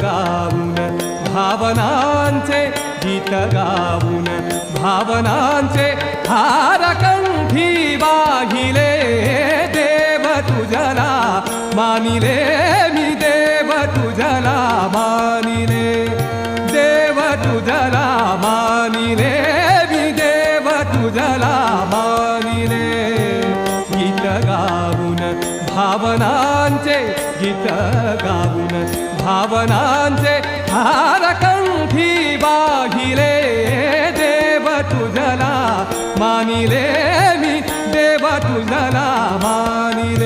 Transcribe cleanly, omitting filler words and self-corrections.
गाऊन भावनांचे गीत गाऊन भावनांचे हार कंठी वाहिले देव तुझला मानिले मी देव तुझला मानिले देव तुझला मानिले मी देव तुझला मानिले गीत गाऊन भावनांचे गीत गाऊन भावनांचे हार कंठी वाहिले देव तुझला मानिले मी देव तुझला मानिले